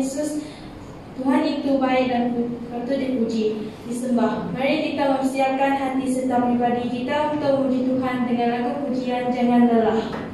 Yesus, Tuhan itu baik dan patut dipuji, disembah. Mari kita mempersiapkan hati serta pribadi kita untuk memuji Tuhan dengan lagu pujian Jangan Lelah.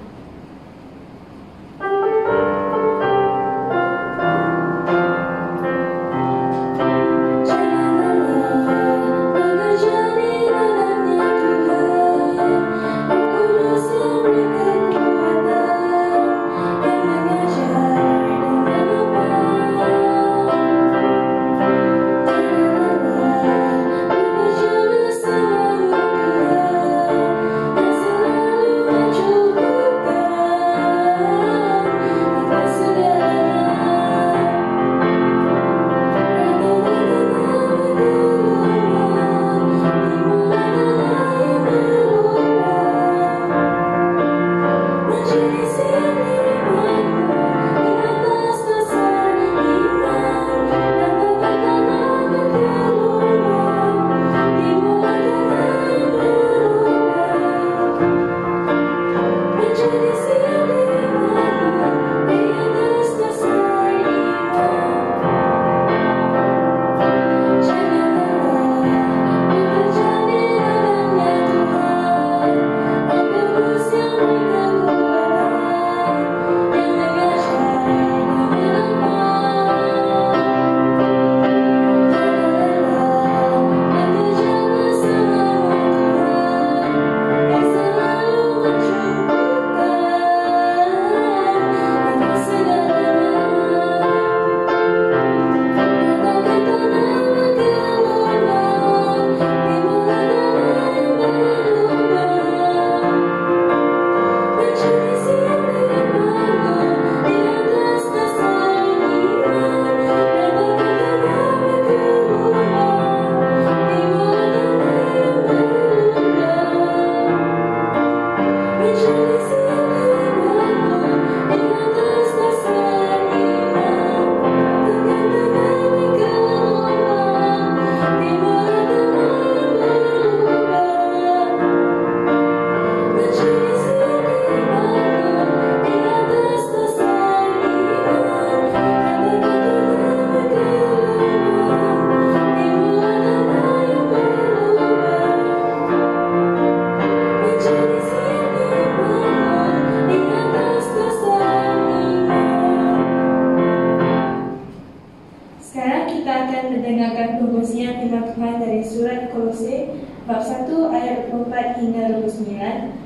Bab 1 ayat 24 hingga 29.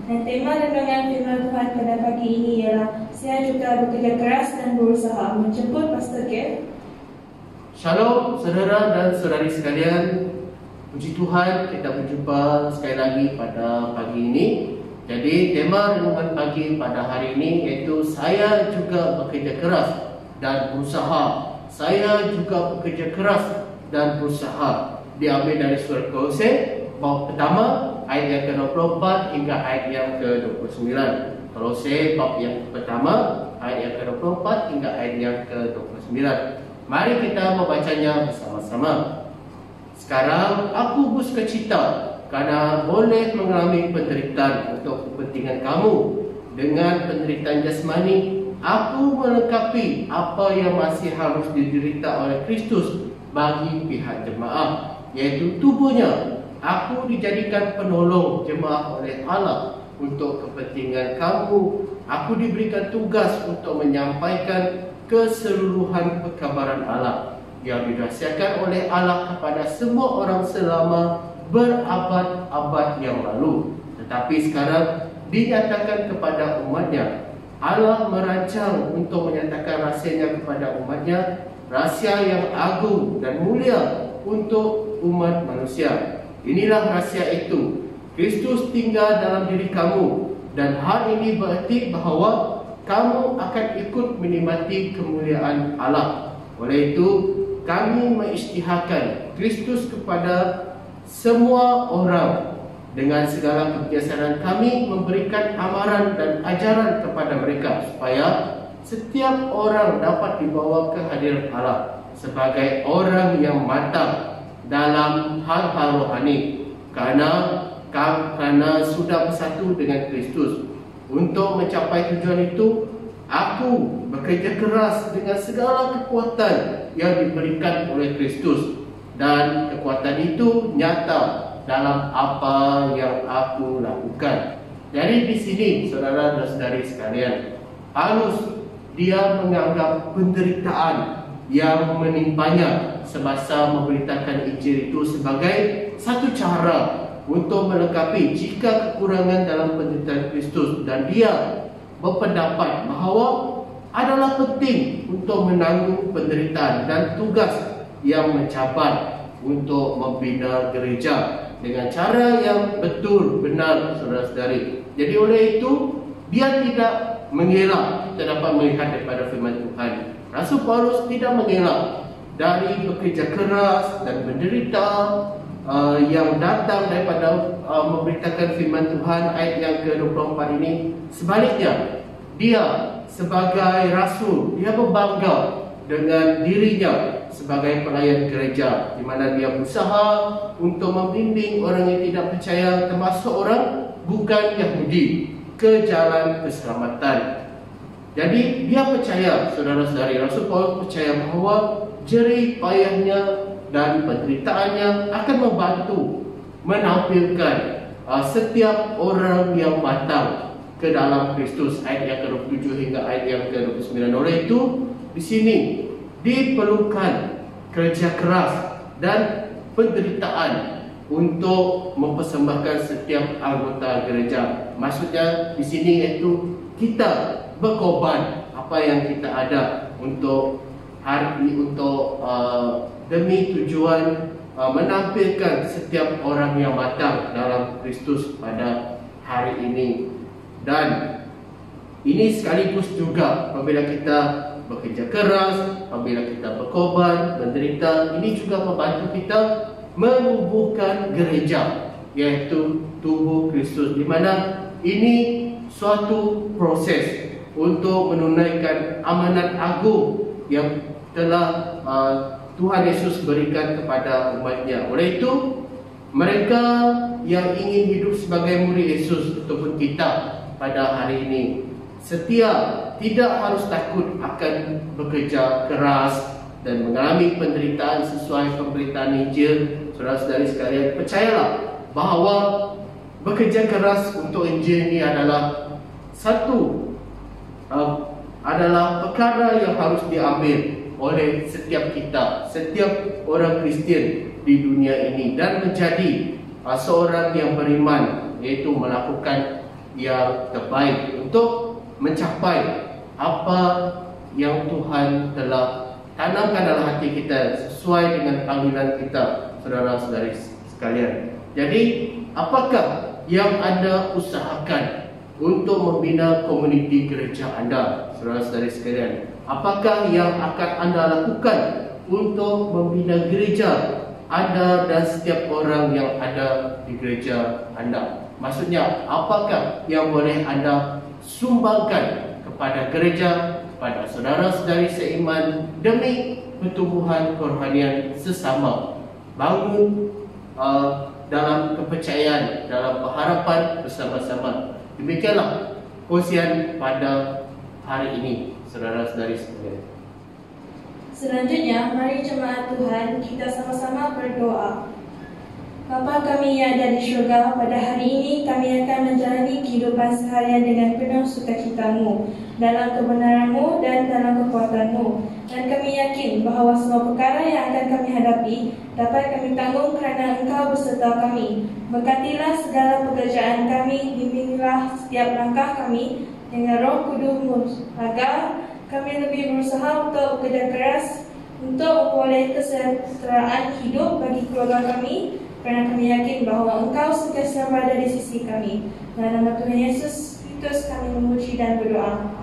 Dan tema renungan firman Tuhan pada pagi ini ialah saya juga bekerja keras dan berusaha. Menjemput Pastor Kev. Shalom saudara dan saudari sekalian. Puji Tuhan, kita berjumpa sekali lagi pada pagi ini. Jadi tema renungan pagi pada hari ini iaitu saya juga bekerja keras dan berusaha. Saya juga bekerja keras dan berusaha. Diambil dari surat Kolose bab pertama ayat yang ke-24 hingga ayat yang ke-29. Kolose bab yang pertama ayat yang ke-24 hingga ayat yang ke-29. Mari kita membacanya bersama-sama. Sekarang aku bersukacita karena boleh mengalami penderitaan untuk kepentingan kamu. Dengan penderitaan jasmani, aku melengkapi apa yang masih harus diderita oleh Kristus bagi pihak jemaah, yaitu tubuhnya. Aku dijadikan penolong jemaah oleh Allah untuk kepentingan kamu. Aku diberikan tugas untuk menyampaikan keseluruhan perkabaran Allah yang dirahsiakan oleh Allah kepada semua orang selama berabad-abad yang lalu, tetapi sekarang dinyatakan kepada umatnya. Allah merancang untuk menyatakan rahsianya kepada umatnya, rahsia yang agung dan mulia untuk umat manusia. Inilah rahsia itu, Kristus tinggal dalam diri kamu, dan hal ini berarti bahawa kamu akan ikut menikmati kemuliaan Allah. Oleh itu, kami mengisytiharkan Kristus kepada semua orang. Dengan segala kebiasaan kami memberikan amaran dan ajaran kepada mereka supaya setiap orang dapat dibawa ke hadirat Allah sebagai orang yang matang dalam hal-hal rohani, karena sudah bersatu dengan Kristus. Untuk mencapai tujuan itu, Aku bekerja keras dengan segala kekuatan yang diberikan oleh Kristus, dan kekuatan itu nyata dalam apa yang aku lakukan. Jadi di sini, saudara dan saudari sekalian, Paulus dia menganggap penderitaan yang menimpanya semasa memberitakan Injil itu sebagai satu cara untuk melengkapi jika kekurangan dalam penderitaan Kristus, dan dia berpendapat bahawa adalah penting untuk menanggung penderitaan dan tugas yang mencabar untuk membina gereja dengan cara yang betul benar, saudara-saudari. Jadi oleh itu dia tidak mengelak. Kita dapat melihat daripada firman Tuhan, Rasul Paulus tidak mengelak dari bekerja keras dan menderita yang datang daripada memberitakan firman Tuhan ayat yang ke-24 ini. Sebaliknya, dia sebagai rasul, dia berbangga dengan dirinya sebagai pelayan gereja, di mana dia berusaha untuk membimbing orang yang tidak percaya, termasuk orang bukan Yahudi, ke jalan keselamatan. Jadi dia percaya, saudara-saudari, Rasul Paulus percaya bahawa jerih payahnya dan penderitaannya akan membantu menampilkan setiap orang yang matang ke dalam Kristus. Ayat yang ke-27 hingga ayat yang ke-29. Oleh itu, di sini diperlukan kerja keras dan penderitaan untuk mempersembahkan setiap anggota gereja. Maksudnya di sini iaitu kita berkorban apa yang kita ada untuk demi tujuan menampilkan setiap orang yang matang dalam Kristus pada hari ini. Dan ini sekaligus juga apabila kita bekerja keras, apabila kita berkorban, menderita, ini juga membantu kita menubuhkan gereja, yaitu tubuh Kristus, di mana ini suatu proses untuk menunaikan amanat agung yang telah Tuhan Yesus berikan kepada umatnya. Oleh itu, mereka yang ingin hidup sebagai murid Yesus ataupun kita pada hari ini setia, tidak harus takut akan bekerja keras dan mengalami penderitaan sesuai pemberitaan Injil. Saudara-saudari sekalian, percayalah bahawa bekerja keras untuk Injil ini adalah adalah perkara yang harus diambil oleh setiap kita, setiap orang Kristian di dunia ini, dan menjadi seorang yang beriman, yaitu melakukan yang terbaik untuk mencapai apa yang Tuhan telah tanamkan dalam hati kita sesuai dengan panggilan kita, saudara-saudari sekalian. Jadi, apakah yang Anda usahakan untuk membina komuniti gereja Anda, saudara-saudari sekalian? Apakah yang akan Anda lakukan untuk membina gereja Anda dan setiap orang yang ada di gereja Anda? Maksudnya, apakah yang boleh Anda sumbangkan kepada gereja, kepada saudara-saudari seiman demi pertumbuhan kerohanian sesama, bangun dalam kepercayaan, dalam pengharapan bersama-sama. Demikianlah kongsian pada hari ini, saudara-saudari sekalian. Selanjutnya, mari jemaat Tuhan kita sama-sama berdoa. Bapa kami yang ada di syurga, pada hari ini kami akan menjalani kehidupan seharian dengan penuh sukacita-Mu, dalam kebenaran-Mu dan dalam kekuatan-Mu. Dan kami yakin bahawa semua perkara yang akan kami hadapi dapat kami tanggung kerana Engkau beserta kami. Berkatilah segala pekerjaan kami, bimbinglah setiap langkah kami dengan Roh Kudus-Mu, agar kami lebih berusaha untuk bekerja keras untuk memperoleh kesejahteraan hidup bagi keluarga kami, kerana kami yakin bahawa Engkau sentiasa berada di sisi kami. Dalam nama Tuhan Yesus Kristus kami memuji dan berdoa.